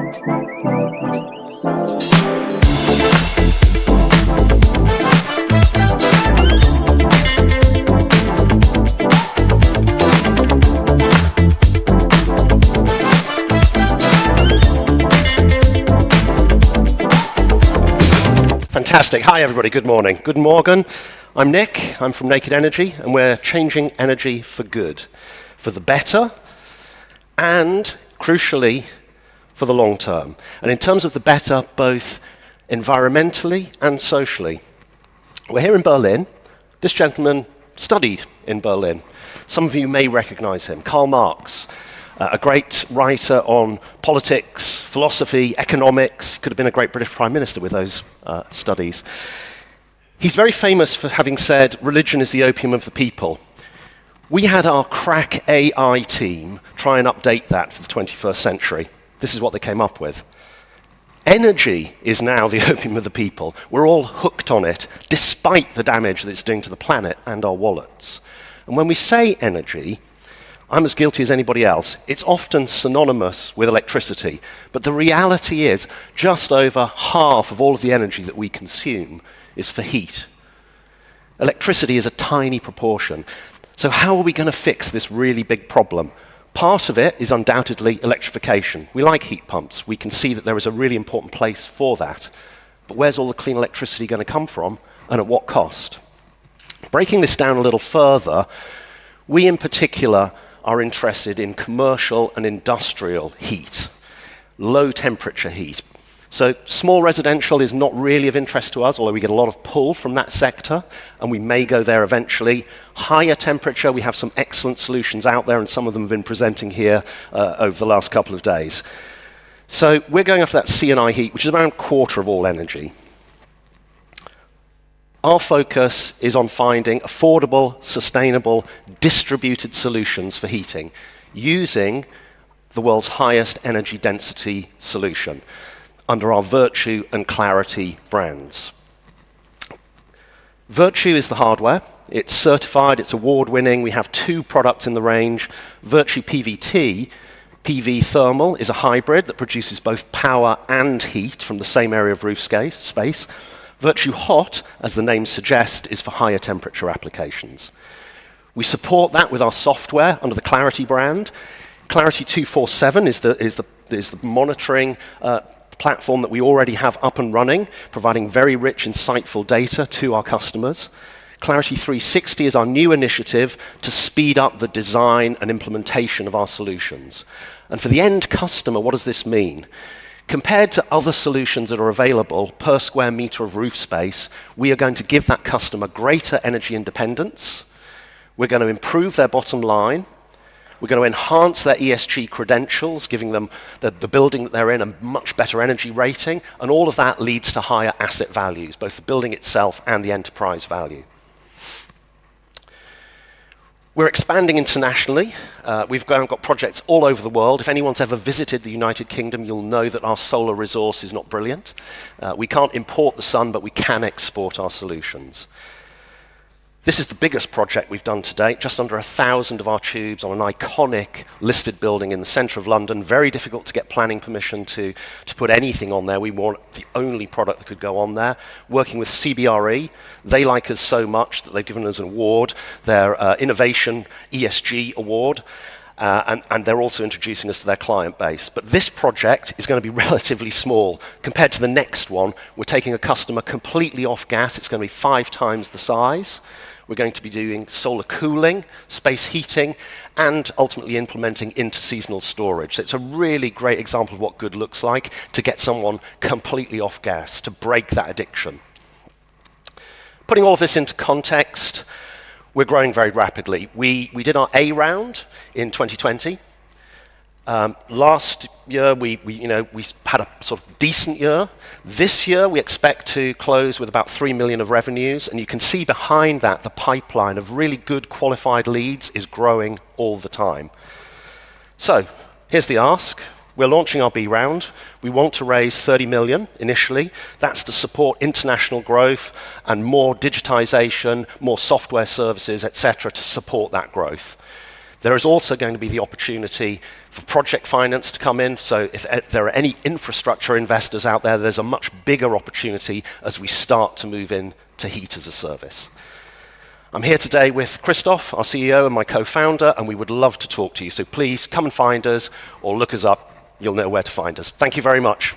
Fantastic. Hi, everybody. Good morning. Good morgen. I'm Nick. I'm from Naked Energy, and we're changing energy for good, for the better, and, crucially, for the long term. And in terms of the better, both environmentally and socially. We're here in Berlin. This gentleman studied in Berlin. Some of you may recognize him, Karl Marx, a great writer on politics, philosophy, economics. He could have been a great British Prime Minister with those studies. He's very famous for having said, religion is the opium of the people. We had our crack AI team try and update that for the 21st century. This is what they came up with. Energy is now the opium of the people. We're all hooked on it, despite the damage that it's doing to the planet and our wallets. And when we say energy, I'm as guilty as anybody else. It's often synonymous with electricity, but the reality is just over half of all of the energy that we consume is for heat. Electricity is a tiny proportion. So how are we going to fix this really big problem? Part of it is undoubtedly electrification. We like heat pumps. We can see that there is a really important place for that. But where's all the clean electricity going to come from, and at what cost? Breaking this down a little further, we in particular are interested in commercial and industrial heat, low temperature heat. So small residential is not really of interest to us, although we get a lot of pull from that sector, and we may go there eventually. Higher temperature, we have some excellent solutions out there, and some of them have been presenting here over the last couple of days. So we're going after that C&I heat, which is around a quarter of all energy. Our focus is on finding affordable, sustainable, distributed solutions for heating using the world's highest energy density solution under our Virtue and Clarity brands. Virtue is the hardware. It's certified, it's award-winning. We have 2 products in the range. Virtue PVT, PV thermal, is a hybrid that produces both power and heat from the same area of roof space. Virtue Hot, as the name suggests, is for higher temperature applications. We support that with our software under the Clarity brand. Clarity 247 is the monitoring platform that we already have up and running, providing very rich, insightful data to our customers. Clarity 360 is our new initiative to speed up the design and implementation of our solutions. And for the end customer, what does this mean? Compared to other solutions that are available per square meter of roof space, we are going to give that customer greater energy independence. We're going to improve their bottom line. We're going to enhance their ESG credentials, giving them the building that they're in a much better energy rating, and all of that leads to higher asset values, both the building itself and the enterprise value. We're expanding internationally. We've got projects all over the world. If anyone's ever visited the United Kingdom, you'll know that our solar resource is not brilliant. We can't import the sun, but we can export our solutions. This is the biggest project we've done to date, just under 1,000 of our tubes on an iconic listed building in the centre of London. Very difficult to get planning permission to put anything on there. We want the only product that could go on there. Working with CBRE, they like us so much that they've given us an award, their Innovation ESG Award, and they're also introducing us to their client base. But this project is going to be relatively small. Compared to the next one, we're taking a customer completely off gas. It's going to be 5 times the size. We're going to be doing solar cooling, space heating, and ultimately implementing interseasonal storage. So it's a really great example of what good looks like to get someone completely off gas, to break that addiction. Putting all of this into context, we're growing very rapidly. We did our A round in 2020. Last year, we had a sort of decent year. This year, we expect to close with about 3 million of revenues, and you can see behind that the pipeline of really good qualified leads is growing all the time. So, here's the ask. We're launching our B round. We want to raise 30 million initially. That's to support international growth and more digitization, more software services, etc., to support that growth. There is also going to be the opportunity for project finance to come in. So if there are any infrastructure investors out there, there's a much bigger opportunity as we start to move in to heat as a service. I'm here today with Christoph, our CEO, and my co-founder, and we would love to talk to you. So please come and find us or look us up. You'll know where to find us. Thank you very much.